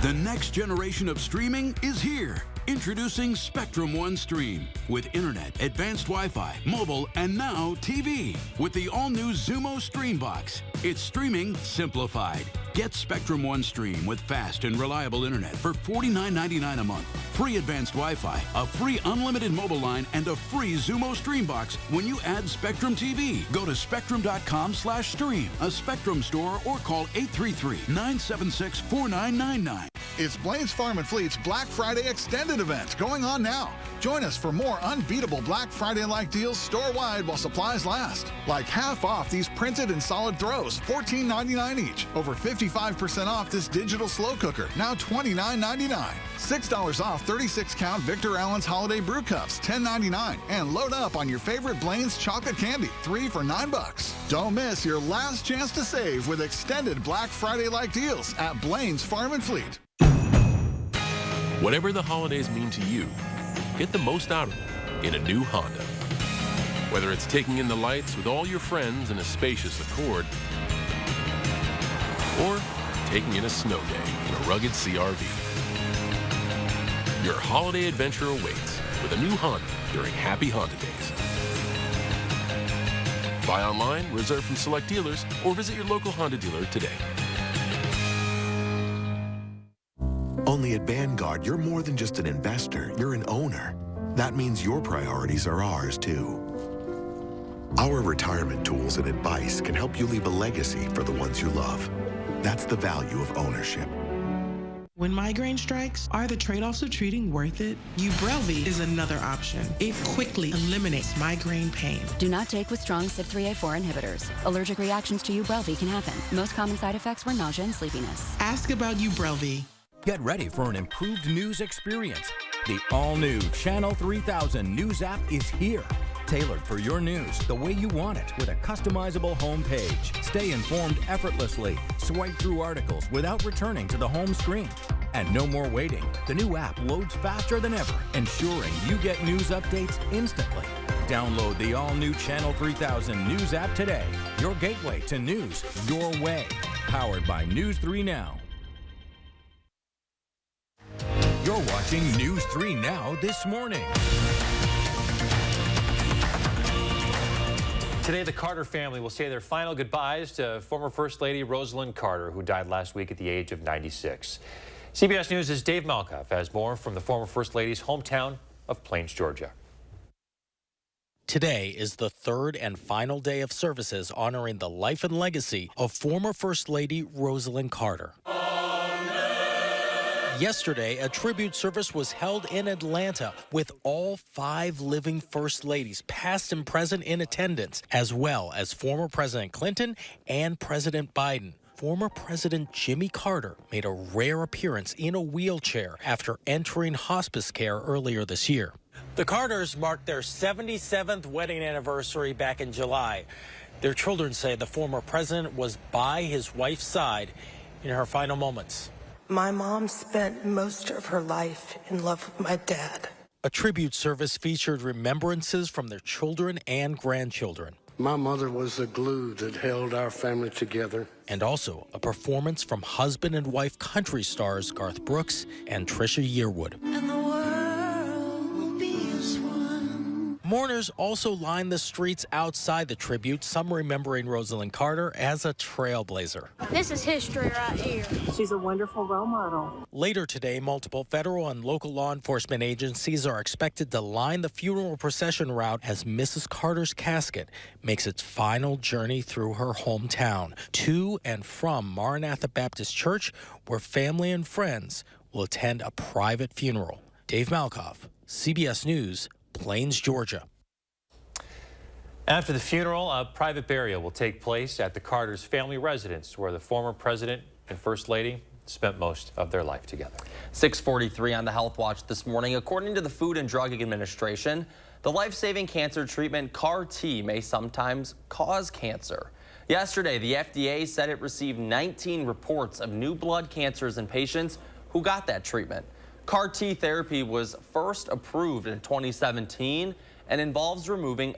The next generation of streaming is here. Introducing Spectrum One Stream with internet, advanced Wi-Fi, mobile, and now TV with the all-new Xumo Stream Box. It's streaming simplified. Get Spectrum One Stream with fast and reliable internet for $49.99 a month. Free advanced Wi-Fi, a free unlimited mobile line, and a free Xumo Stream Box when you add Spectrum TV. Go to spectrum.com/stream, a Spectrum store, or call 833-976-4999. It's Blaine's Farm and Fleet's Black Friday Extended event going on now. Join us for more unbeatable Black Friday-like deals store-wide while supplies last. Like half off these printed and solid throws, $14.99 each. Over 55% off this digital slow cooker, now $29.99. $6 off 36-count Victor Allen's Holiday Brew Cups, $10.99. And load up on your favorite Blaine's chocolate candy, 3 for $9. Don't miss your last chance to save with extended Black Friday-like deals at Blaine's Farm and Fleet. Whatever the holidays mean to you, get the most out of them in a new Honda. Whether it's taking in the lights with all your friends in a spacious Accord, or taking in a snow day in a rugged CR-V. Your holiday adventure awaits with a new Honda during Happy Honda Days. Buy online, reserve from select dealers, or visit your local Honda dealer today. Only at Vanguard, you're more than just an investor, you're an owner. That means your priorities are ours, too. Our retirement tools and advice can help you leave a legacy for the ones you love. That's the value of ownership. When migraine strikes, are the trade-offs of treating worth it? Ubrelvy is another option. It quickly eliminates migraine pain. Do not take with strong CYP3A4 inhibitors. Allergic reactions to Ubrelvy can happen. Most common side effects were nausea and sleepiness. Ask about Ubrelvy. Get ready for an improved news experience. The all-new Channel 3000 News app is here. Tailored for your news the way you want it with a customizable home page. Stay informed effortlessly. Swipe through articles without returning to the home screen. And no more waiting. The new app loads faster than ever, ensuring you get news updates instantly. Download the all-new Channel 3000 News app today. Your gateway to news your way. Powered by News 3 Now. You're watching News 3 Now this morning. Today, the Carter family will say their final goodbyes to former First Lady Rosalind Carter, who died last week at the age of 96. CBS News' Dave Malkoff has more from the former First Lady's hometown of Plains, Georgia. Today is the third and final day of services honoring the life and legacy of former First Lady Rosalind Carter. Yesterday, a tribute service was held in Atlanta with all 5 living First Ladies, past and present, in attendance, as well as former President Clinton and President Biden. Former President Jimmy Carter made a rare appearance in a wheelchair after entering hospice care earlier this year. The Carters marked their 77th wedding anniversary back in July. Their children say the former president was by his wife's side in her final moments. My mom spent most of her life in love with my dad. A tribute service featured remembrances from their children and grandchildren. My mother was the glue that held our family together. And also a performance from husband and wife country stars Garth Brooks and Trisha Yearwood. And the world will be as one. Mourners also lined the streets outside the tribute, some remembering Rosalind Carter as a trailblazer. This is history right here. She's a wonderful role model. Later today, multiple federal and local law enforcement agencies are expected to line the funeral procession route as Mrs. Carter's casket makes its final journey through her hometown to and from Maranatha Baptist Church, where family and friends will attend a private funeral. Dave Malkoff, CBS News, Plains, Georgia. After the funeral, a private burial will take place at the Carter's family residence, where the former president and First Lady spent most of their life together. 6:43 on the Health Watch this morning. According to the Food and Drug Administration, the life-saving cancer treatment CAR-T may sometimes cause cancer. Yesterday, the FDA said it received 19 reports of new blood cancers in patients who got that treatment. CAR-T therapy was first approved in 2017 and involves removing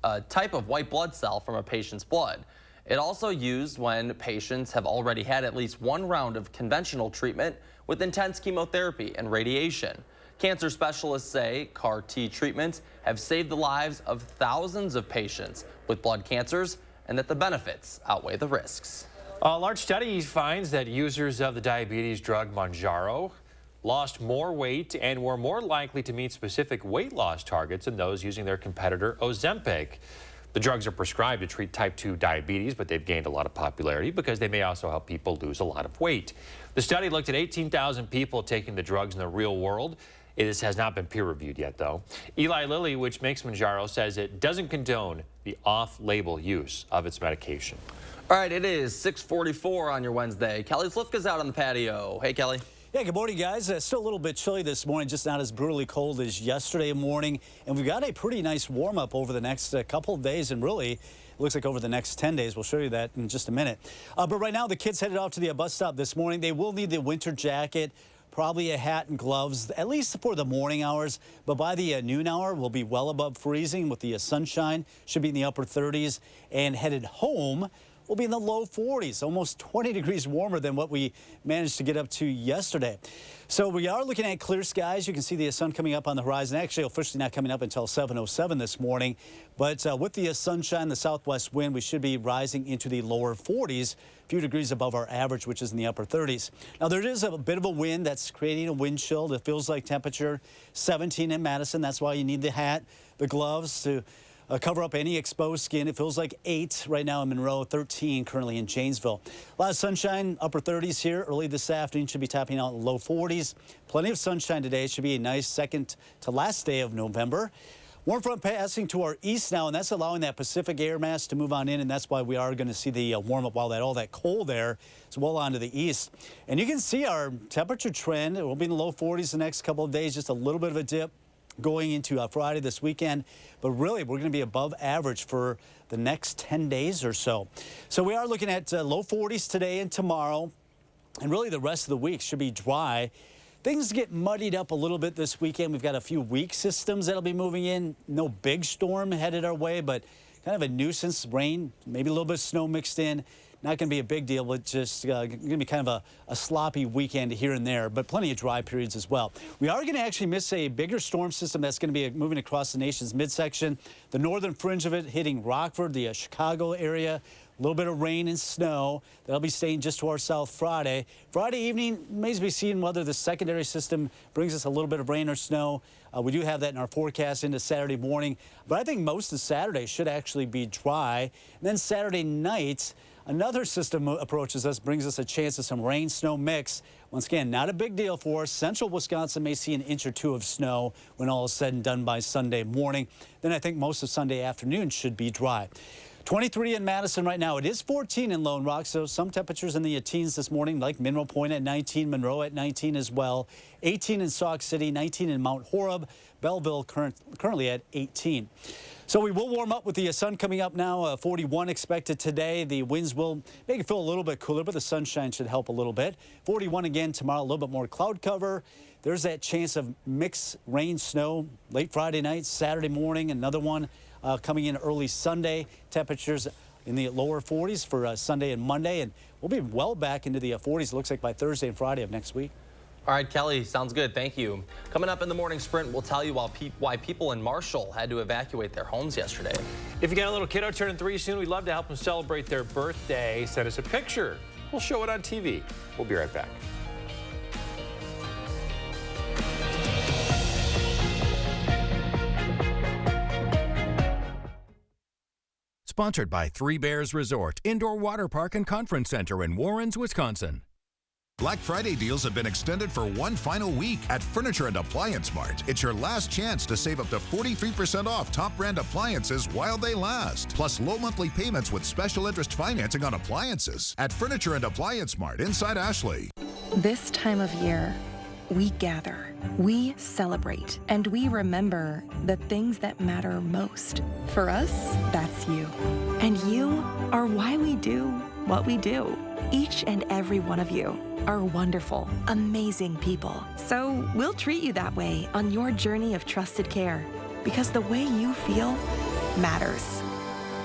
a type of white blood cell from a patient's blood. It also used when patients have already had at least one round of conventional treatment with intense chemotherapy and radiation. Cancer specialists say CAR-T treatments have saved the lives of thousands of patients with blood cancers and that the benefits outweigh the risks. A large study finds that users of the diabetes drug Mounjaro lost more weight and were more likely to meet specific weight loss targets than those using their competitor Ozempic. The drugs are prescribed to treat type 2 diabetes, but they've gained a lot of popularity because they may also help people lose a lot of weight. The study looked at 18,000 people taking the drugs in the real world. This has not been peer-reviewed yet, though. Eli Lilly, which makes Mounjaro, says it doesn't condone the off-label use of its medication. All right, it is 6:44 on your Wednesday. Kelly Slifka's out on the patio. Hey, Kelly. Yeah, good morning, guys. Still a little bit chilly this morning, just not as brutally cold as yesterday morning. And we've got a pretty nice warm-up over the next couple of days, and really, it looks like over the next 10 days. We'll show you that in just a minute. But right now, the kids headed off to the bus stop this morning. They will need the winter jacket, probably a hat and gloves, at least for the morning hours. But by the noon hour, we'll be well above freezing with the sunshine. Should be in the upper 30s. And headed home, we'll be in the low 40s, almost 20 degrees warmer than what we managed to get up to yesterday. So we are looking at clear skies. You can see the sun coming up on the horizon. Actually, officially not coming up until 7:07 this morning. But with the sunshine, the southwest wind, we should be rising into the lower 40s, a few degrees above our average, which is in the upper 30s. Now, there is a bit of a wind that's creating a wind chill. It feels like temperature 17 in Madison. That's why you need the hat, the gloves to cover up any exposed skin. It feels like 8 right now in Monroe, 13 currently in Janesville. A lot of sunshine, upper 30s here. Early this afternoon should be topping out in the low 40s. Plenty of sunshine today. It should be a nice second to last day of November. Warm front passing to our east now, and that's allowing that Pacific air mass to move on in, and that's why we are going to see the warm up while all that cold air is well onto the east. And you can see our temperature trend. It will be in the low 40s the next couple of days, just a little bit of a dip going into Friday this weekend, but really we're going to be above average for the next 10 days or so. So we are looking at low 40s today and tomorrow, and really the rest of the week should be dry. Things get muddied up a little bit this weekend. We've got a few weak systems that'll be moving in. No big storm headed our way, but kind of a nuisance, rain, maybe a little bit of snow mixed in. Not going to be a big deal, but just going to be kind of a sloppy weekend here and there, but plenty of dry periods as well. We are going to actually miss a bigger storm system that's going to be moving across the nation's midsection. The northern fringe of it hitting Rockford, the Chicago area. A little bit of rain and snow. That'll be staying just to our south Friday. Friday evening, remains to be seen whether the secondary system brings us a little bit of rain or snow. We do have that in our forecast into Saturday morning, but I think most of Saturday should actually be dry. And then Saturday night, another system approaches us, brings us a chance of some rain, snow mix. Once again, not a big deal for us. Central Wisconsin may see an inch or two of snow when all is said and done by Sunday morning. Then I think most of Sunday afternoon should be dry. 23 in Madison right now. It is 14 in Lone Rock, so some temperatures in the teens this morning, like Mineral Point at 19, Monroe at 19 as well. 18 in Sauk City, 19 in Mount Horeb, Belleville currently at 18. So we will warm up with the sun coming up now. 41 expected today. The winds will make it feel a little bit cooler, but the sunshine should help a little bit. 41 again tomorrow, a little bit more cloud cover. There's that chance of mixed rain, snow late Friday night, Saturday morning, another one coming in early Sunday. Temperatures in the lower 40s for Sunday and Monday, and we'll be well back into the 40s, it looks like, by Thursday and Friday of next week. All right, Kelly, sounds good. Thank you. Coming up in the morning sprint, we'll tell you why people in Marshall had to evacuate their homes yesterday. If you got a little kiddo turning 3 soon, we'd love to help them celebrate their birthday. Send us a picture. We'll show it on TV. We'll be right back. Sponsored by Three Bears Resort, Indoor Water Park and Conference Center in Warrens, Wisconsin. Black Friday deals have been extended for one final week at Furniture and Appliance Mart. It's your last chance to save up to 43% off top brand appliances while they last. Plus low monthly payments with special interest financing on appliances at Furniture and Appliance Mart inside Ashley. This time of year, we gather, we celebrate, and we remember the things that matter most. For us, that's you. And you are why we do what we do. Each and every one of you are wonderful, amazing people. So we'll treat you that way on your journey of trusted care, because the way you feel matters.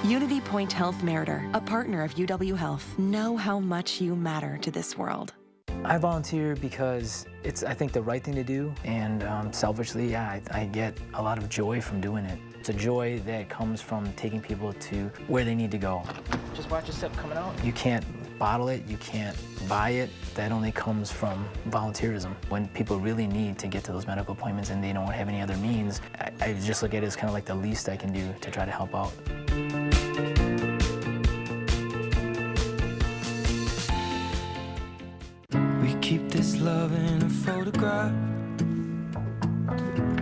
Unity Point Health Meriter, a partner of UW Health. Know how much you matter to this world. I volunteer because it's, I think, the right thing to do, and selfishly, yeah, I get a lot of joy from doing it. It's a joy that comes from taking people to where they need to go. Just watch your step coming out. You can't bottle it, you can't buy it. That only comes from volunteerism. When people really need to get to those medical appointments and they don't have any other means, I just look at it as kind of like the least I can do to try to help out. We keep this love in a photograph.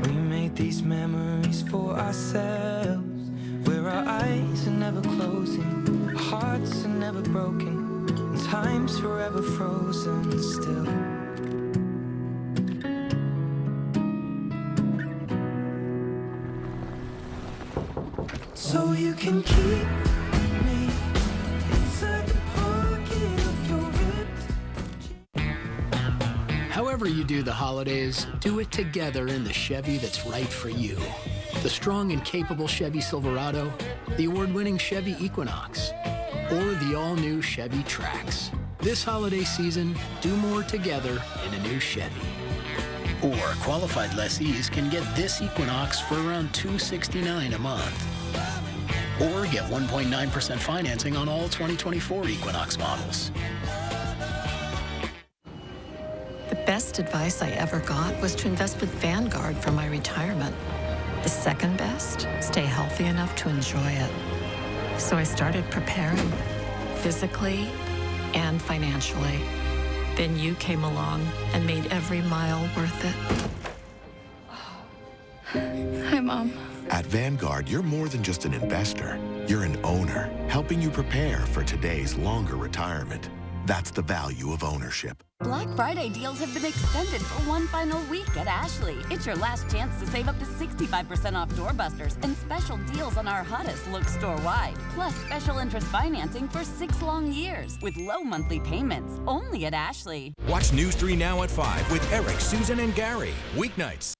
We made these memories for ourselves, where our eyes are never closing, our hearts are never broken, and time's forever frozen still. So you can keep me inside the pocket of your ripped. However you do the holidays, do it together in the Chevy that's right for you. The strong and capable Chevy Silverado, the award-winning Chevy Equinox, or the all-new Chevy Trax. This holiday season, do more together in a new Chevy. Or qualified lessees can get this Equinox for around $269 a month. Or get 1.9% financing on all 2024 Equinox models. The best advice I ever got was to invest with Vanguard for my retirement. The second best, stay healthy enough to enjoy it. So I started preparing, physically and financially. Then you came along and made every mile worth it. Hi, Mom. At Vanguard, you're more than just an investor. You're an owner, helping you prepare for today's longer retirement. That's the value of ownership. Black Friday deals have been extended for one final week at Ashley. It's your last chance to save up to 65% off doorbusters and special deals on our hottest looks store-wide. Plus special interest financing for 6 long years with low monthly payments. Only at Ashley. Watch News 3 Now at 5 with Eric, Susan, and Gary. Weeknights.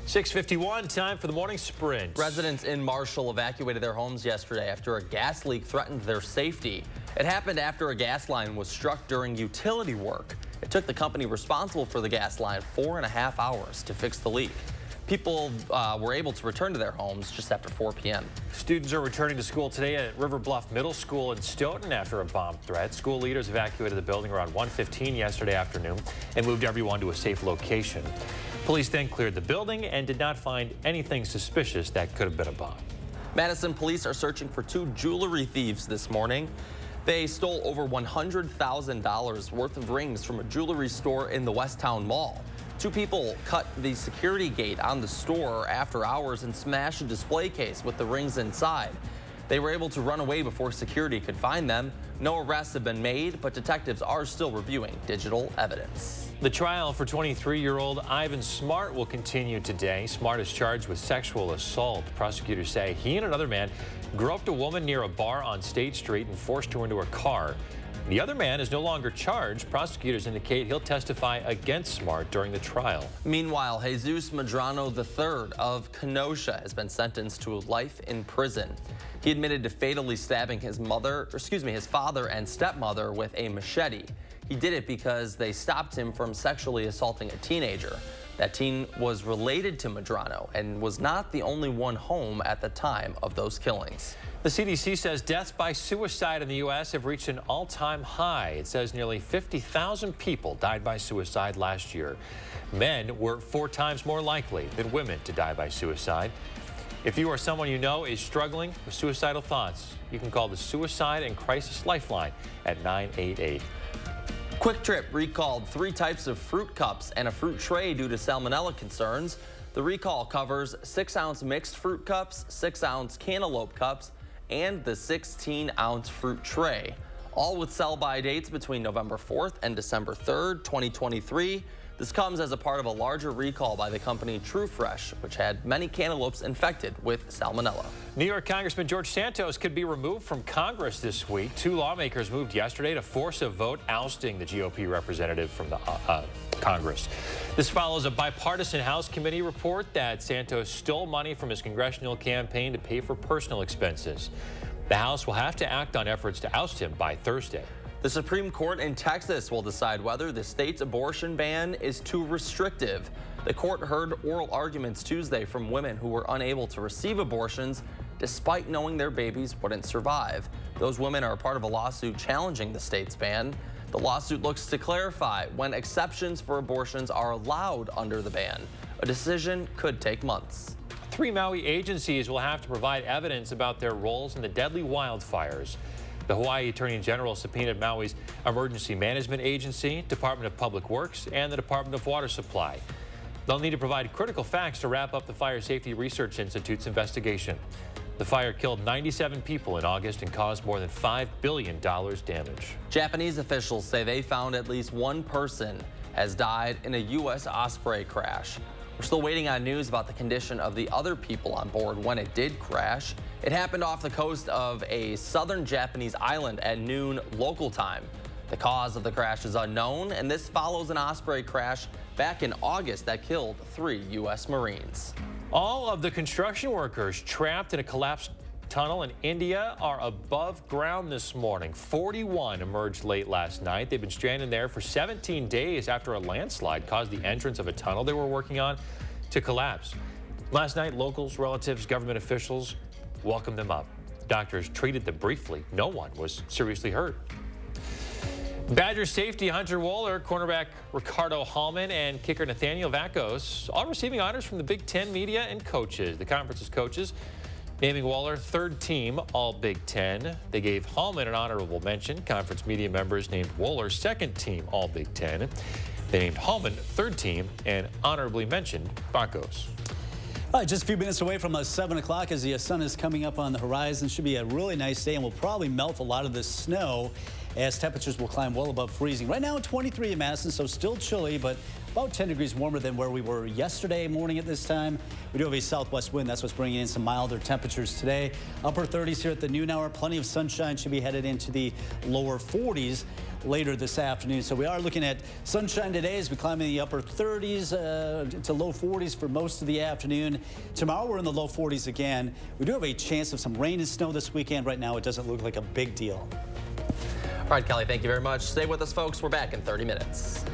6:51, time for the morning sprint. Residents in Marshall evacuated their homes yesterday after a gas leak threatened their safety. It happened after a gas line was struck during utility work. It took the company responsible for the gas line 4.5 hours to fix the leak. People were able to return to their homes just after 4 p.m. Students are returning to school today at River Bluff Middle School in Stoughton after a bomb threat. School leaders evacuated the building around 1:15 yesterday afternoon and moved everyone to a safe location. Police then cleared the building and did not find anything suspicious that could have been a bomb. Madison police are searching for 2 jewelry thieves this morning. They stole over $100,000 worth of rings from a jewelry store in the Westtown Mall. 2 people cut the security gate on the store after hours and smashed a display case with the rings inside. They were able to run away before security could find them. No arrests have been made, but detectives are still reviewing digital evidence. The trial for 23-year-old Ivan Smart will continue today. Smart is charged with sexual assault. Prosecutors say he and another man groped a woman near a bar on State Street and forced her into a car. The other man is no longer charged. Prosecutors indicate he'll testify against Smart during the trial. Meanwhile, Jesus Medrano III of Kenosha has been sentenced to life in prison. He admitted to fatally stabbing his father and stepmother with a machete. He did it because they stopped him from sexually assaulting a teenager. That teen was related to Medrano and was not the only one home at the time of those killings. The CDC says deaths by suicide in the U.S. have reached an all-time high. It says nearly 50,000 people died by suicide last year. Men were 4 times more likely than women to die by suicide. If you or someone you know is struggling with suicidal thoughts, you can call the Suicide and Crisis Lifeline at 988. Quick Trip recalled 3 types of fruit cups and a fruit tray due to salmonella concerns. The recall covers 6-ounce mixed fruit cups, 6-ounce cantaloupe cups, and the 16-ounce fruit tray. all with sell-by dates between November 4th and December 3rd, 2023. This comes as a part of a larger recall by the company True Fresh, which had many cantaloupes infected with salmonella. New York Congressman George Santos could be removed from Congress this week. Two lawmakers moved yesterday to force a vote ousting the GOP representative from the Congress. This follows a bipartisan House committee report that Santos stole money from his congressional campaign to pay for personal expenses. The House will have to act on efforts to oust him by Thursday. The Supreme Court in Texas will decide whether the state's abortion ban is too restrictive. The court heard oral arguments Tuesday from women who were unable to receive abortions despite knowing their babies wouldn't survive. Those women are part of a lawsuit challenging the state's ban. The lawsuit looks to clarify when exceptions for abortions are allowed under the ban. A decision could take months. 3 Maui agencies will have to provide evidence about their roles in the deadly wildfires. The Hawaii Attorney General subpoenaed Maui's Emergency Management Agency, Department of Public Works, and the Department of Water Supply. They'll need to provide critical facts to wrap up the Fire Safety Research Institute's investigation. The fire killed 97 people in August and caused more than $5 billion damage. Japanese officials say they found at least one person has died in a U.S. Osprey crash. We're still waiting on news about the condition of the other people on board when it did crash. It happened off the coast of a southern Japanese island at noon local time. The cause of the crash is unknown, and this follows an Osprey crash back in August that killed 3 U.S. Marines. All of the construction workers trapped in a collapsed tunnel in India are above ground this morning. 41 emerged late last night. They've been stranded there for 17 days after a landslide caused the entrance of a tunnel they were working on to collapse. Last night, locals, relatives, government officials welcomed them up. Doctors treated them briefly. No one was seriously hurt. Badgers safety Hunter Wohler, cornerback Ricardo Hallman, and kicker Nathaniel Vakos all receiving honors from the Big Ten media and coaches. The conference's coaches naming Wohler third team All Big Ten. They gave Hallman an honorable mention. Conference media members named Wohler second team All Big Ten. They named Hallman third team and honorably mentioned Vakos. All right, just a few minutes away from 7 o'clock as the sun is coming up on the horizon. Should be a really nice day and will probably melt a lot of this snow as temperatures will climb well above freezing. Right now, 23 in Madison, so still chilly, but about 10 degrees warmer than where we were yesterday morning at this time. We do have a southwest wind. That's what's bringing in some milder temperatures today. Upper 30s here at the noon hour. Plenty of sunshine. Should be headed into the lower 40s later this afternoon. So we are looking at sunshine today as we climb in the upper 30s to low 40s for most of the afternoon. Tomorrow we're in the low 40s again. We do have a chance of some rain and snow this weekend. Right now it doesn't look like a big deal. All right, Kelly, thank you very much. Stay with us, folks. We're back in 30 minutes.